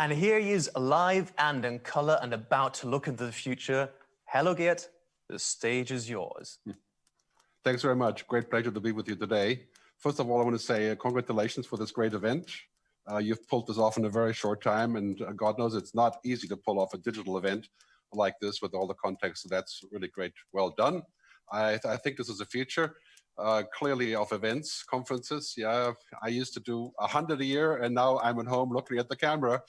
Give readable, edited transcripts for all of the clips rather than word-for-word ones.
And here he is, alive and in color and about to look into the future. Hello, Gerd. The stage is yours. Thanks very much. Great pleasure to be with you today. First of all, I want to say congratulations for this great event. You've pulled this off in a very short time, and God knows it's not easy to pull off a digital event like this with all the context. So that's really great. Well done. I think this is the future, clearly, of events, conferences. Yeah, I used to do 100 a year, and now I'm at home looking at the camera.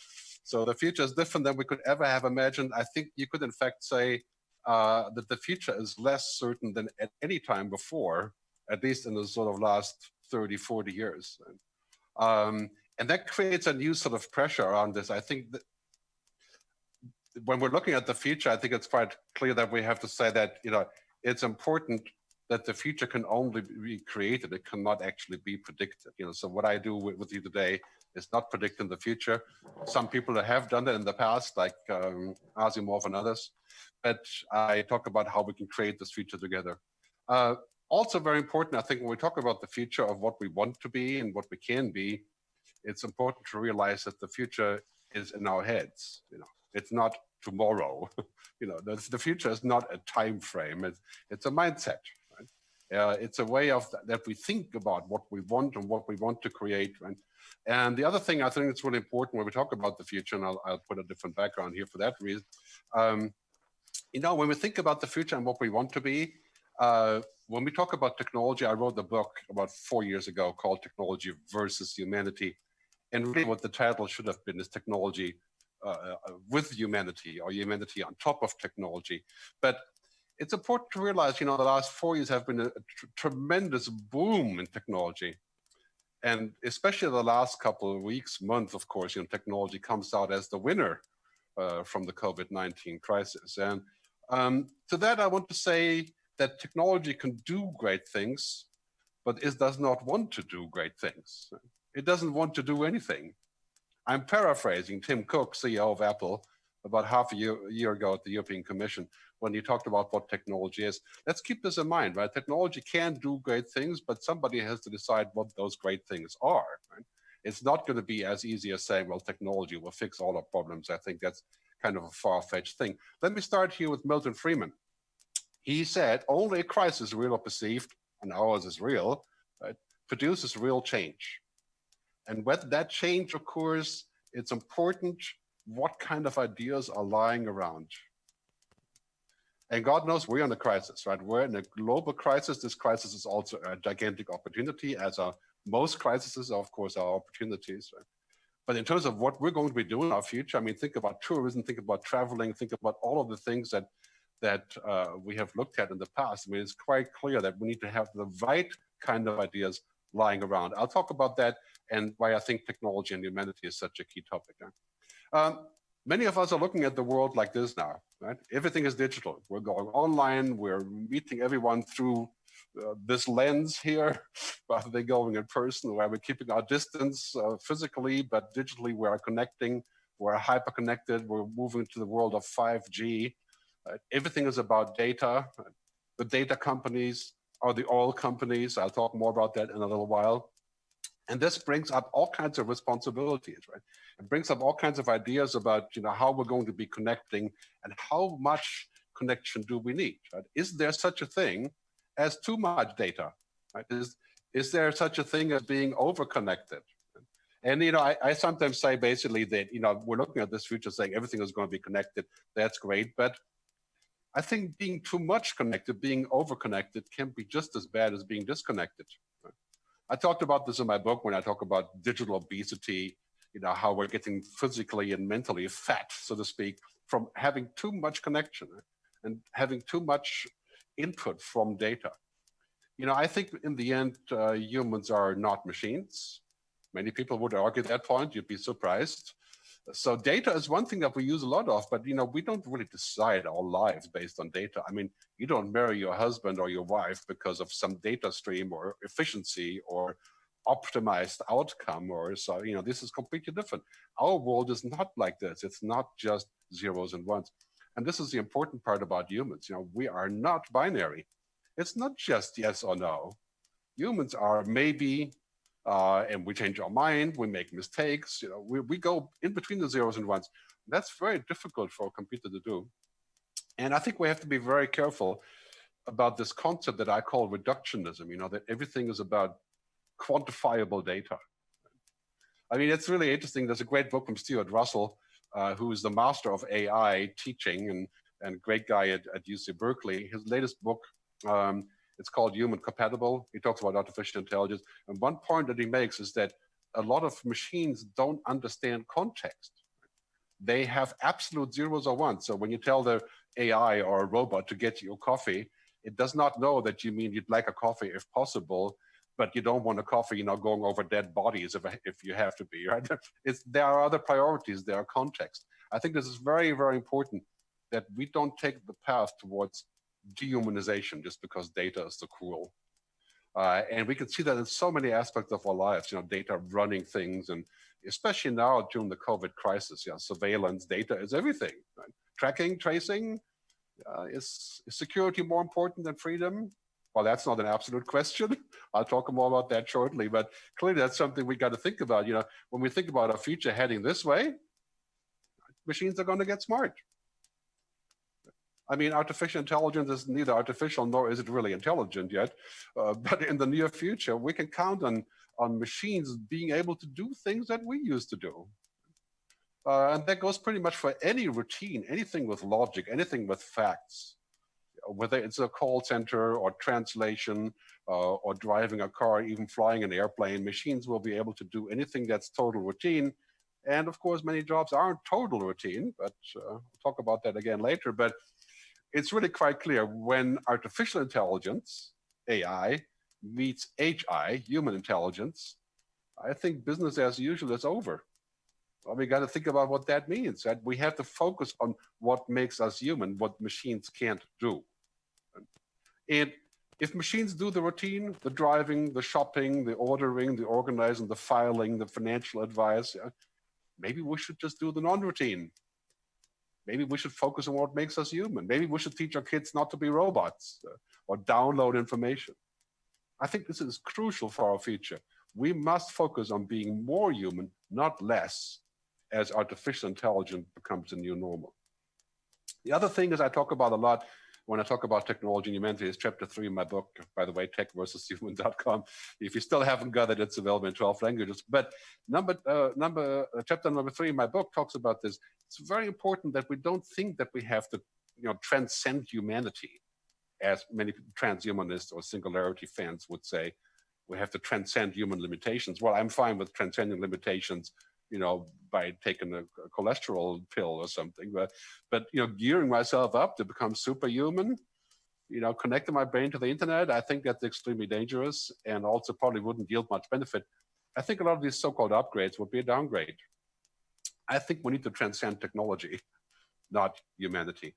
So the future is different than we could ever have imagined. I think you could, in fact, say that the future is less certain than at any time before, at least in the sort of last 30, 40 years. And that creates a new sort of pressure around this. I think that when we're looking at the future, I think it's quite clear that we have to say that, it's important that the future can only be created. It cannot actually be predicted. So what I do with you today is not predicting the future. Some people have done that in the past, like Asimov and others. But I talk about how we can create this future together. Also very important, I think, when we talk about the future of what we want to be and what we can be, it's important to realize that the future is in our heads. It's not tomorrow. The future is not a time frame. It's a mindset. Right? It's a way of that we think about what we want and what we want to create. Right? And the other thing I think it's really important when we talk about the future, and I'll put a different background here for that reason. When we think about the future and what we want to be, when we talk about technology, I wrote a book about 4 years ago called Technology versus Humanity. And really what the title should have been is Technology with Humanity, or Humanity on top of technology. But it's important to realize, the last 4 years have been a tremendous boom in technology. And especially the last couple of weeks, months, of course, technology comes out as the winner from the COVID-19 crisis. And to that, I want to say that technology can do great things, but it does not want to do great things. It doesn't want to do anything. I'm paraphrasing Tim Cook, CEO of Apple, about half a year ago at the European Commission, when he talked about what technology is. Let's keep this in mind, right? Technology can do great things, but somebody has to decide what those great things are. Right? It's not going to be as easy as saying, well, technology will fix all our problems. I think that's kind of a far-fetched thing. Let me start here with Milton Friedman. He said, only a crisis, real or perceived, and ours is real, right, produces real change. And when that change occurs, it's important what kind of ideas are lying around. And God knows we're in a crisis, right? We're in a global crisis. This crisis is also a gigantic opportunity, as are most crises, of course, are opportunities. Right? But in terms of what we're going to be doing in our future, I mean, think about tourism, think about traveling, think about all of the things that we have looked at in the past. I mean, it's quite clear that we need to have the right kind of ideas lying around. I'll talk about that and why I think technology and humanity is such a key topic. Many of us are looking at the world like this now, right? Everything is digital. We're going online. We're meeting everyone through this lens here, rather than going in person, where we're keeping our distance physically, but digitally we are connecting. We're hyper-connected. We're moving to the world of 5G. Everything is about data. The data companies are the oil companies. I'll talk more about that in a little while. And this brings up all kinds of responsibilities, right? It brings up all kinds of ideas about, how we're going to be connecting and how much connection do we need, right? Is there such a thing as too much data, right? Is there such a thing as being over-connected? And, I sometimes say basically that, we're looking at this future saying everything is going to be connected. That's great. But I think being too much connected, being over-connected can be just as bad as being disconnected. Right? I talked about this in my book when I talk about digital obesity, how we're getting physically and mentally fat, so to speak, from having too much connection and having too much input from data. I think in the end, humans are not machines. Many people would argue that point. You'd be surprised. So data is one thing that we use a lot of, but we don't really decide our lives based on data. I mean, you don't marry your husband or your wife because of some data stream or efficiency or optimized outcome or so. This is completely different. Our world is not like this. It's not just zeros and ones. And this is the important part about humans. We are not binary. It's not just yes or no. Humans are maybe, and we change our mind, we make mistakes, we go in between the zeros and ones. That's very difficult for a computer to do. And I think we have to be very careful about this concept that I call reductionism, that everything is about quantifiable data. I mean, it's really interesting. There's a great book from Stuart Russell, who is the master of AI teaching and great guy at UC Berkeley. His latest book, it's called Human Compatible. He talks about artificial intelligence. And one point that he makes is that a lot of machines don't understand context. They have absolute zeros or ones. So when you tell the AI or a robot to get you a coffee, it does not know that you mean you'd like a coffee if possible, but you don't want a coffee, going over dead bodies if you have to be, right? There are other priorities, there are context. I think this is very, very important that we don't take the path towards dehumanization just because data is so cruel. And we can see that in so many aspects of our lives, data running things, and especially now during the COVID crisis, surveillance data is everything. Right? Tracking, tracing, is security more important than freedom? Well, that's not an absolute question. I'll talk more about that shortly, but clearly that's something we got to think about. When we think about our future heading this way, machines are going to get smart. I mean, artificial intelligence is neither artificial nor is it really intelligent yet. But in the near future, we can count on machines being able to do things that we used to do. And that goes pretty much for any routine, anything with logic, anything with facts, whether it's a call center or translation or driving a car, even flying an airplane. Machines will be able to do anything that's total routine. And of course, many jobs aren't total routine, but we'll talk about that again later. But it's really quite clear when artificial intelligence, AI, meets HI, human intelligence, I think business as usual is over. Well, we got to think about what that means. That we have to focus on what makes us human, what machines can't do. And if machines do the routine, the driving, the shopping, the ordering, the organizing, the filing, the financial advice, maybe we should just do the non-routine. Maybe we should focus on what makes us human. Maybe we should teach our kids not to be robots or download information. I think this is crucial for our future. We must focus on being more human, not less, as artificial intelligence becomes the new normal. The other thing is I talk about a lot when I talk about technology and humanity is chapter 3 in my book, by the way, techversushuman.com. If you still haven't got it, it's available in 12 languages. But chapter number 3 in my book talks about this. It's very important that we don't think that we have to transcend humanity, as many transhumanists or singularity fans would say. We have to transcend human limitations. Well, I'm fine with transcending limitations, by taking a cholesterol pill or something, but gearing myself up to become superhuman, connecting my brain to the internet, I think that's extremely dangerous and also probably wouldn't yield much benefit. I think a lot of these so-called upgrades would be a downgrade. I think we need to transcend technology, not humanity.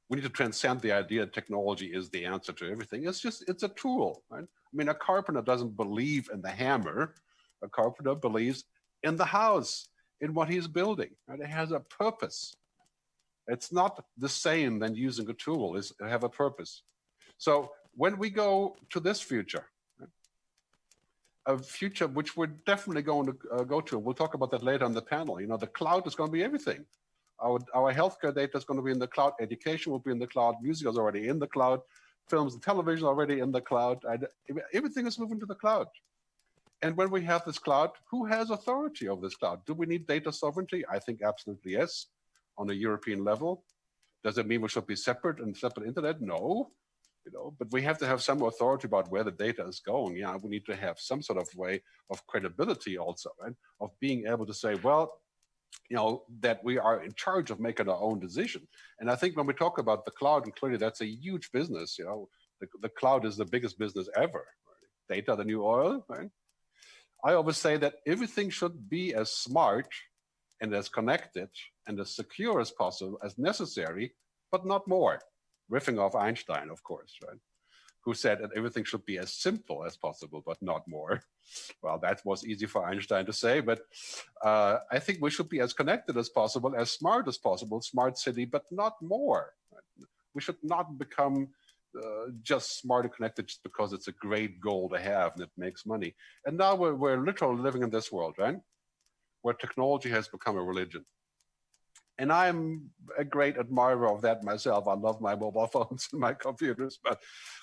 We need to transcend the idea that technology is the answer to everything. It's a tool, right? I mean, a carpenter doesn't believe in the hammer. A carpenter believes in the house, in what he's building, right? It has a purpose. It's not the same than using a tool, it have a purpose. So when we go to this future, right, a future which we're definitely going to go to, we'll talk about that later on the panel, the cloud is going to be everything. Our healthcare data is going to be in the cloud, education will be in the cloud, music is already in the cloud, films and television are already in the cloud, everything is moving to the cloud. And when we have this cloud, who has authority over this cloud? Do we need data sovereignty? I think absolutely yes, on a European level. Does it mean we should be separate and separate internet? No, but we have to have some authority about where the data is going. Yeah, we need to have some sort of way of credibility also, right? Of being able to say, well, that we are in charge of making our own decision. And I think when we talk about the cloud, and clearly that's a huge business, the cloud is the biggest business ever. Right? Data, the new oil, right? I always say that everything should be as smart and as connected and as secure as possible, as necessary, but not more. Riffing off Einstein, of course, right? Who said that everything should be as simple as possible, but not more. Well, that was easy for Einstein to say, but I think we should be as connected as possible, as smart as possible, smart city, but not more. Right? We should not become just smart and connected just because it's a great goal to have and it makes money. And now we're literally living in this world, right? Where technology has become a religion. And I'm a great admirer of that myself. I love my mobile phones and my computers, but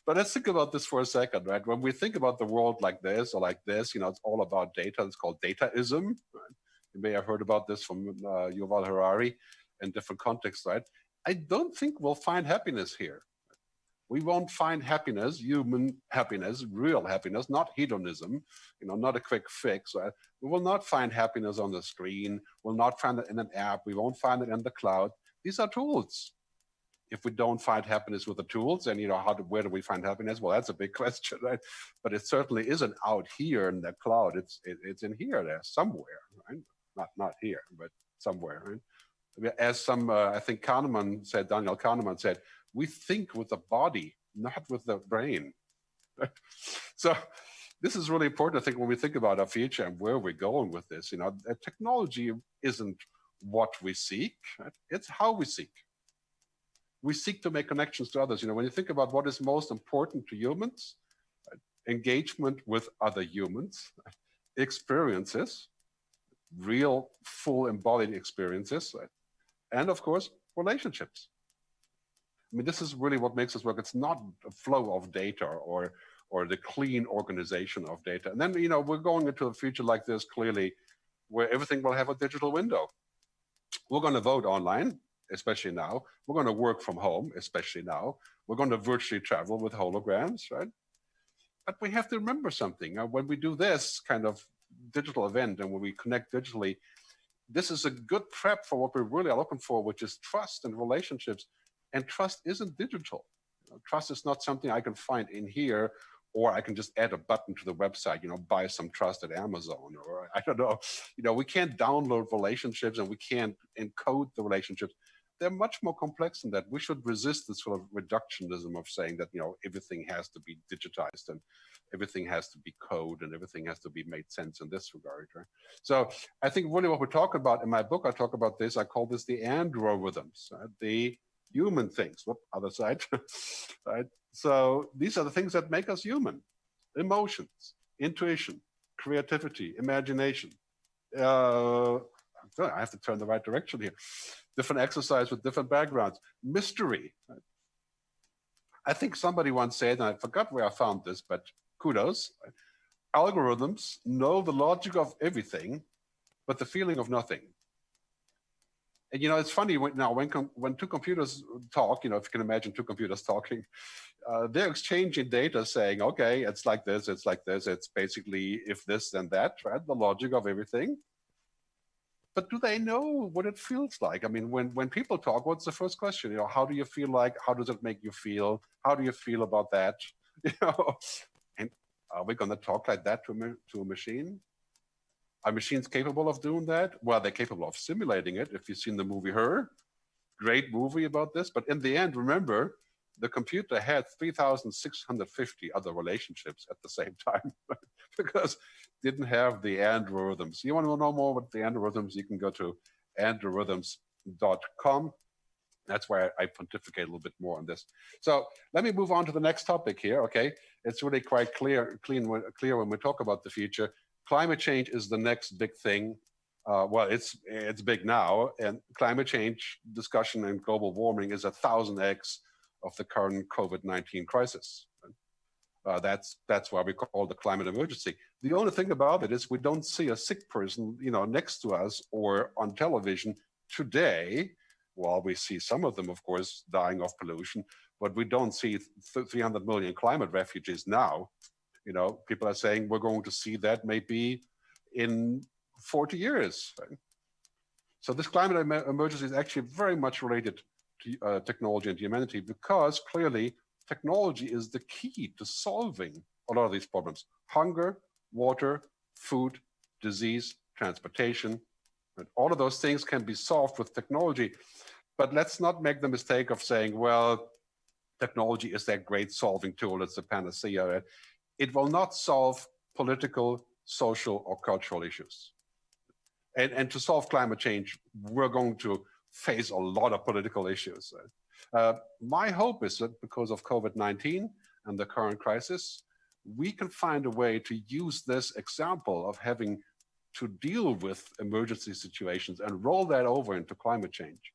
let's think about this for a second, right? When we think about the world like this or like this, it's all about data. It's called dataism. Right? You may have heard about this from Yuval Harari in different contexts, right? I don't think we'll find happiness here. We won't find happiness, human happiness, real happiness, not hedonism, not a quick fix. Right? We will not find happiness on the screen. We'll not find it in an app. We won't find it in the cloud. These are tools. If we don't find happiness with the tools, then where do we find happiness? Well, that's a big question, right? But it certainly isn't out here in the cloud. It's in here, there somewhere, right? Not here, but somewhere, right? As I think Daniel Kahneman said, we think with the body, not with the brain. So this is really important, I think, when we think about our future and where we're going with this. Technology isn't what we seek, right? It's how we seek. We seek to make connections to others. When you think about what is most important to humans, right? Engagement with other humans, experiences, real, full embodied experiences, right? And of course, relationships. I mean, this is really what makes us work. It's not a flow of data or the clean organization of data. And then, we're going into a future like this, clearly, where everything will have a digital window. We're going to vote online, especially now. We're going to work from home, especially now. We're going to virtually travel with holograms, right? But we have to remember something. When we do this kind of digital event and when we connect digitally, this is a good prep for what we really are looking for, which is trust and relationships. And trust isn't digital. Trust is not something I can find in here, or I can just add a button to the website, buy some trust at Amazon, or I don't know. We can't download relationships and we can't encode the relationships. They're much more complex than that. We should resist this sort of reductionism of saying that, everything has to be digitized and everything has to be code and everything has to be made sense in this regard. Right? So I think really what we're talking about in my book, I talk about this, I call this the androrhythms, the human things. Whoop, other side, right? So these are the things that make us human: emotions, intuition, creativity, imagination. I have to turn the right direction here. Different exercise with different backgrounds. Mystery. Right? I think somebody once said, and I forgot where I found this, but kudos. Right? Algorithms know the logic of everything, but the feeling of nothing. And it's funny now when two computers talk, if you can imagine two computers talking, they're exchanging data saying, okay, it's like this, it's basically if this, then that, right? The logic of everything. But do they know what it feels like? I mean, when people talk, what's the first question? How do you feel like? How does it make you feel? How do you feel about that? And are we going to talk like that to a machine? Are machines capable of doing that? Well, they're capable of simulating it. If you've seen the movie Her, great movie about this. But in the end, remember, the computer had 3,650 other relationships at the same time because it didn't have the androrhythms. You want to know more about the androrhythms, you can go to androrhythms.com. That's where I pontificate a little bit more on this. So let me move on to the next topic here, okay? It's really quite clear when we talk about the future. Climate change is the next big thing. Well, it's big now, and climate change discussion and global warming is 1,000x of the current COVID-19 crisis. That's why we call it the climate emergency. The only thing about it is we don't see a sick person, next to us or on television today. Well, we see some of them, of course, dying of pollution, but we don't see 300 million climate refugees now. People are saying we're going to see that maybe in 40 years. Right? So this climate emergency is actually very much related to technology and humanity, because clearly technology is the key to solving a lot of these problems: hunger, water, food, disease, transportation. And all of those things can be solved with technology. But let's not make the mistake of saying, well, technology is that great solving tool, it's a panacea. It will not solve political, social, or cultural issues. And to solve climate change, we're going to face a lot of political issues. My hope is that because of COVID-19 and the current crisis, we can find a way to use this example of having to deal with emergency situations and roll that over into climate change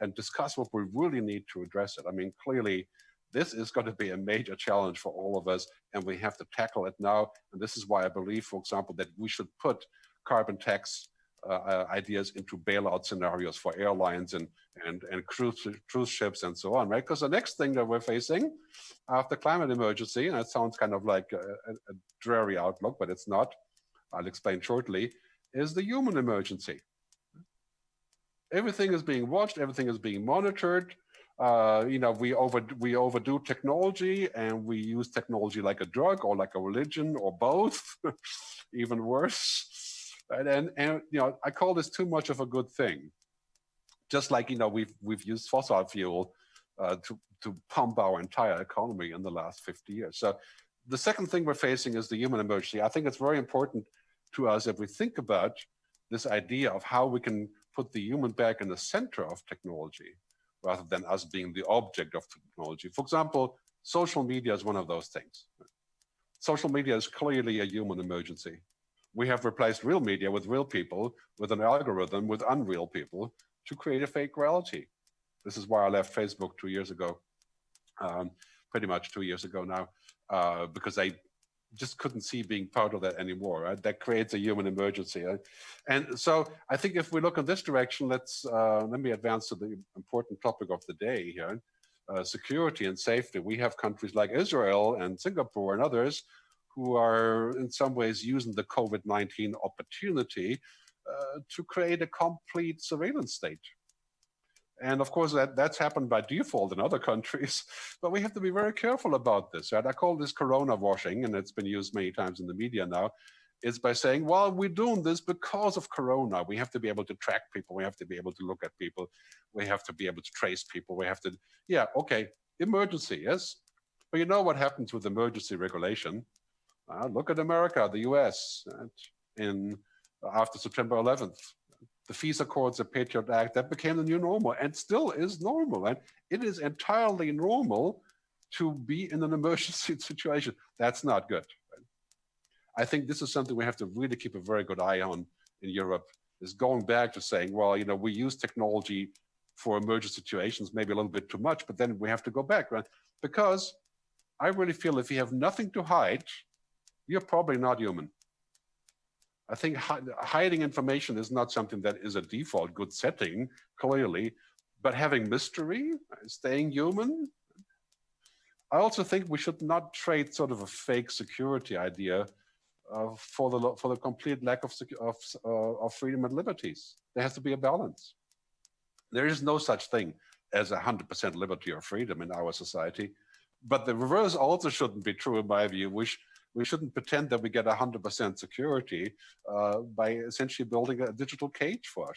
and discuss what we really need to address it. I mean, clearly, this is going to be a major challenge for all of us, and we have to tackle it now. And this is why I believe, for example, that we should put carbon tax ideas into bailout scenarios for airlines and cruise ships and so on, right? Because the next thing that we're facing after climate emergency, and it sounds kind of like a dreary outlook, but it's not, I'll explain shortly, is the human emergency. Everything is being watched, everything is being monitored. We overdo technology, and we use technology like a drug or like a religion or both, even worse. And I call this too much of a good thing. Just like we've used fossil fuel to pump our entire economy in the last 50 years. So the second thing we're facing is the human emergency. I think it's very important to us if we think about this idea of how we can put the human back in the center of technology, rather than us being the object of technology. For example, social media is one of those things. Social media is clearly a human emergency. We have replaced real media with real people, with an algorithm, with unreal people, to create a fake reality. This is why I left Facebook 2 years ago, pretty much 2 years ago now, because I just couldn't see being part of that anymore. Right? That creates a human emergency. Right? And so I think if we look in this direction, let me advance to the important topic of the day here, security and safety. We have countries like Israel and Singapore and others who are in some ways using the COVID-19 opportunity to create a complete surveillance state. And of course, that's happened by default in other countries, but we have to be very careful about this. Right? I call this corona washing, and it's been used many times in the media now, is by saying, well, we're doing this because of corona. We have to be able to track people. We have to be able to look at people. We have to be able to trace people. We have to, yeah, okay, emergency, yes. But you know what happens with emergency regulation? Look at America, the US, after September 11th. The FISA courts, the Patriot Act, that became the new normal and still is normal. And it is entirely normal to be in an emergency situation. That's not good. Right? I think this is something we have to really keep a very good eye on in Europe, is going back to saying, well, we use technology for emergency situations, maybe a little bit too much, but then we have to go back, right? Because I really feel if you have nothing to hide, you're probably not human. I think hiding information is not something that is a default good setting, clearly, but having mystery, staying human. I also think we should not trade sort of a fake security idea for the complete lack of freedom and liberties. There has to be a balance. There is no such thing as 100% liberty or freedom in our society, but the reverse also shouldn't be true in my view. We shouldn't pretend that we get 100% security by essentially building a digital cage for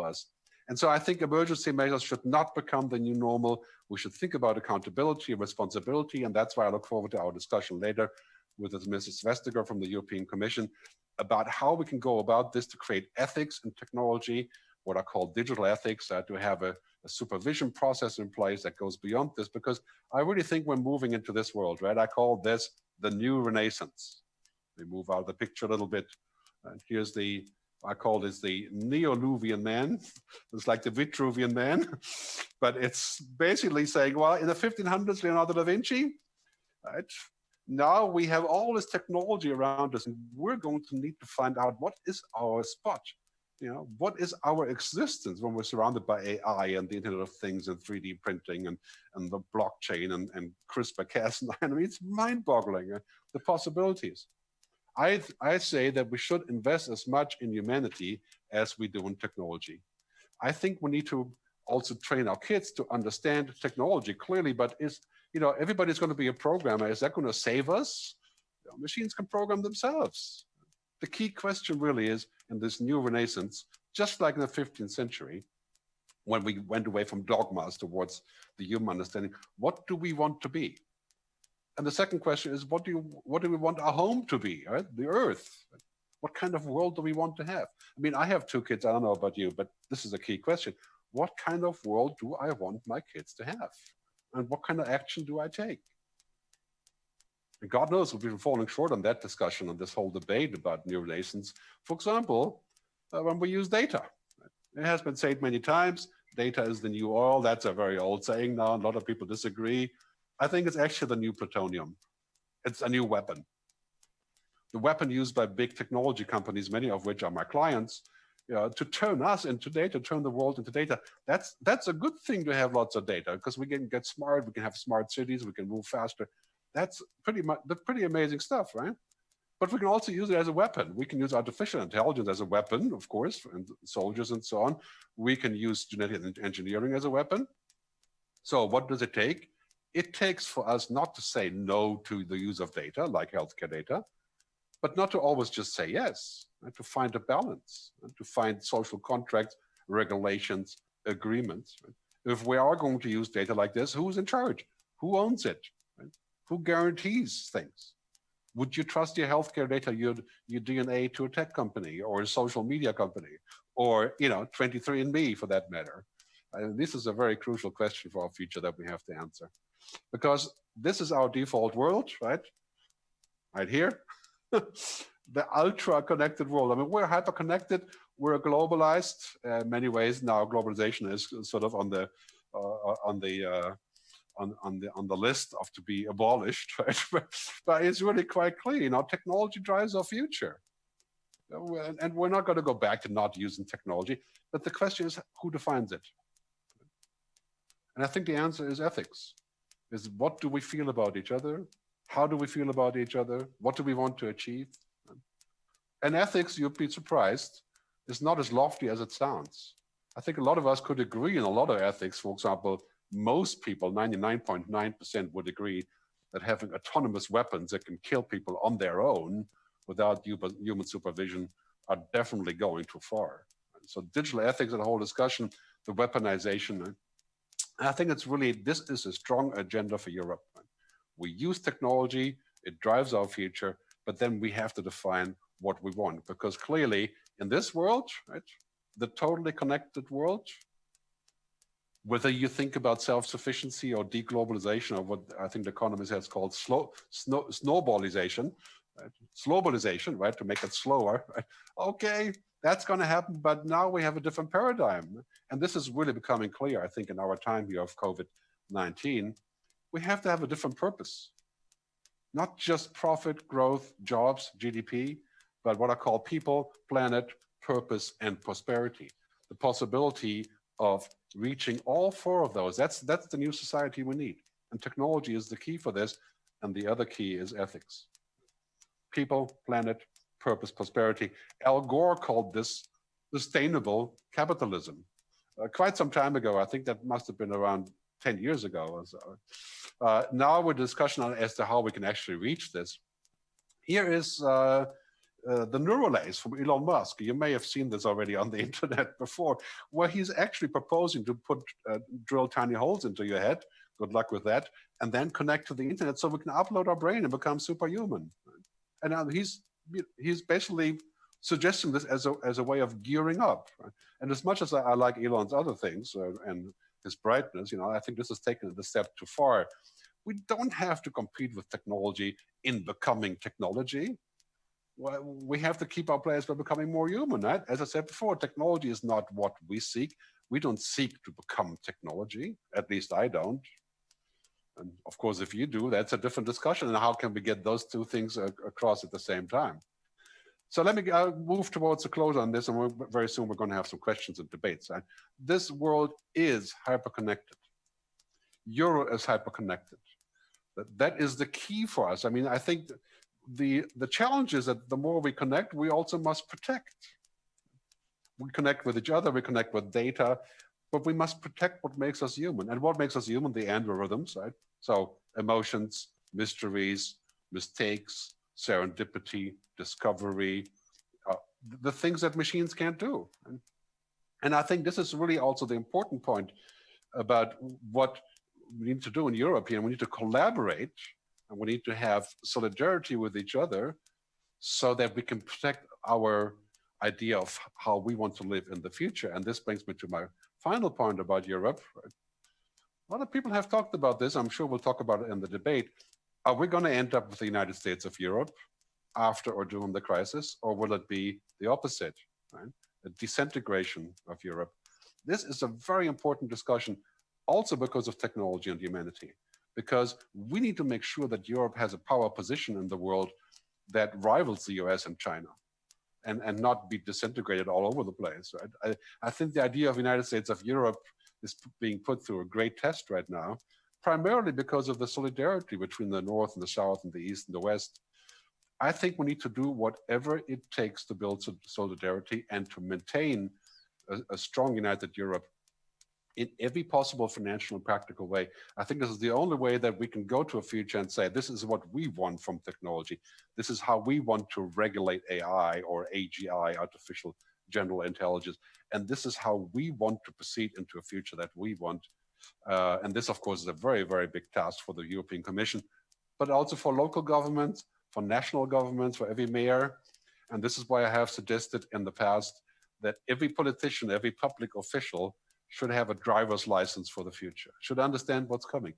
us. And so I think emergency measures should not become the new normal. We should think about accountability and responsibility. And that's why I look forward to our discussion later with Mrs. Vestager from the European Commission about how we can go about this to create ethics in technology, what are called digital ethics, to have a supervision process in place that goes beyond this, because I really think we're moving into this world, right? I call this the new Renaissance. We move out of the picture a little bit. And here's I call this the Neoluvian Man. It's like the Vitruvian Man, but it's basically saying, well, in the 1500s, Leonardo da Vinci, right? Now we have all this technology around us, and we're going to need to find out what is our spot. What is our existence when we're surrounded by AI and the Internet of Things and 3D printing and the blockchain and CRISPR-Cas9? I mean, it's mind-boggling, the possibilities. I say that we should invest as much in humanity as we do in technology. I think we need to also train our kids to understand technology clearly, but everybody's going to be a programmer. Is that going to save us? Machines can program themselves. The key question really is, in this new Renaissance, just like in the 15th century, when we went away from dogmas towards the human understanding, what do we want to be? And the second question is, what do we want our home to be, right? The earth. What kind of world do we want to have? I mean, I have 2 kids, I don't know about you, but this is a key question. what kind of world do I want my kids to have? And what kind of action do I take? And God knows we've been falling short on that discussion, on this whole debate about new relations. For example, when we use data. It has been said many times, data is the new oil. That's a very old saying now. A lot of people disagree. I think it's actually the new plutonium. It's a new weapon. The weapon used by big technology companies, many of which are my clients, to turn us into data, turn the world into data. That's a good thing to have lots of data, because we can get smart, we can have smart cities, we can move faster. That's pretty amazing stuff, right? But we can also use it as a weapon. We can use artificial intelligence as a weapon, of course, and soldiers and so on. We can use genetic engineering as a weapon. So what does it take? It takes for us not to say no to the use of data, like healthcare data, but not to always just say yes, and to find a balance, and to find social contracts, regulations, agreements. Right? If we are going to use data like this, who's in charge? Who owns it? Right? Who guarantees things? Would you trust your healthcare data, your DNA, to a tech company or a social media company, or 23andMe for that matter? This is a very crucial question for our future that we have to answer, because this is our default world, right? Right here, the ultra connected world. I mean, we're hyper connected. We're globalized in many ways now. Globalization is sort of on the list of to be abolished, right? But it's really quite clear, technology drives our future. And we're not going to go back to not using technology, but the question is, who defines it? And I think the answer is ethics. Is what do we feel about each other? How do we feel about each other? What do we want to achieve? And ethics, you'd be surprised, is not as lofty as it sounds. I think a lot of us could agree in a lot of ethics. For example, most people, 99.9%, would agree that having autonomous weapons that can kill people on their own without human supervision are definitely going too far. So digital ethics and the whole discussion, the weaponization, I think this is a strong agenda for Europe. We use technology, it drives our future, but then we have to define what we want, because clearly in this world, right, the totally connected world, whether you think about self-sufficiency or deglobalization, or what I think the economist has called snowballization, right? Slowballization, right, to make it slower. Right? Okay, that's going to happen, but now we have a different paradigm. And this is really becoming clear, I think, in our time here of COVID-19. We have to have a different purpose. Not just profit, growth, jobs, GDP, but what I call people, planet, purpose, and prosperity. The possibility of reaching all four of those. That's the new society we need. And technology is the key for this. And the other key is ethics. People, planet, purpose, prosperity. Al Gore called this sustainable capitalism. Quite some time ago, I think that must have been around 10 years ago or so. Now we're discussing as to how we can actually reach this. Here is the Neuralace from Elon Musk. You may have seen this already on the internet before, where he's actually proposing to drill tiny holes into your head. Good luck with that. And then connect to the internet so we can upload our brain and become superhuman. And now he's basically suggesting this as a way of gearing up. Right? And as much as I like Elon's other things and his brightness, I think this has taken it a step too far. We don't have to compete with technology in becoming technology. We have to keep our players by becoming more human, right? As I said before, technology is not what we seek. We don't seek to become technology. At least I don't. And of course, if you do, that's a different discussion. And how can we get those two things across at the same time? So let me move towards a close on this, and very soon we're going to have some questions and debates. Right? This world is hyper-connected. Euro is hyper-connected. That is the key for us. I mean, I think the challenge is that the more we connect, we also must protect. We connect with each other, we connect with data, but we must protect what makes us human. And what makes us human? The algorithms, right? So emotions, mysteries, mistakes, serendipity, discovery, the things that machines can't do. And I think this is really also the important point about what we need to do in Europe here. We need to collaborate, and we need to have solidarity with each other so that we can protect our idea of how we want to live in the future. And this brings me to my final point about Europe, right? A lot of people have talked about this. I'm sure we'll talk about it in the debate. Are we going to end up with the United States of Europe after or during the crisis, or will it be the opposite, right? A disintegration of Europe. This is a very important discussion, also because of technology and humanity, because we need to make sure that Europe has a power position in the world that rivals the US and China, and not be disintegrated all over the place, right? I think the idea of United States of Europe is being put through a great test right now, primarily because of the solidarity between the North and the South and the East and the West. I think we need to do whatever it takes to build solidarity and to maintain a strong united Europe in every possible financial and practical way. I think this is the only way that we can go to a future and say, this is what we want from technology. This is how we want to regulate AI or AGI, artificial general intelligence. And this is how we want to proceed into a future that we want. And this, of course, is a very, very big task for the European Commission, but also for local governments, for national governments, for every mayor. And this is why I have suggested in the past that every politician, every public official should have a driver's license for the future, should understand what's coming.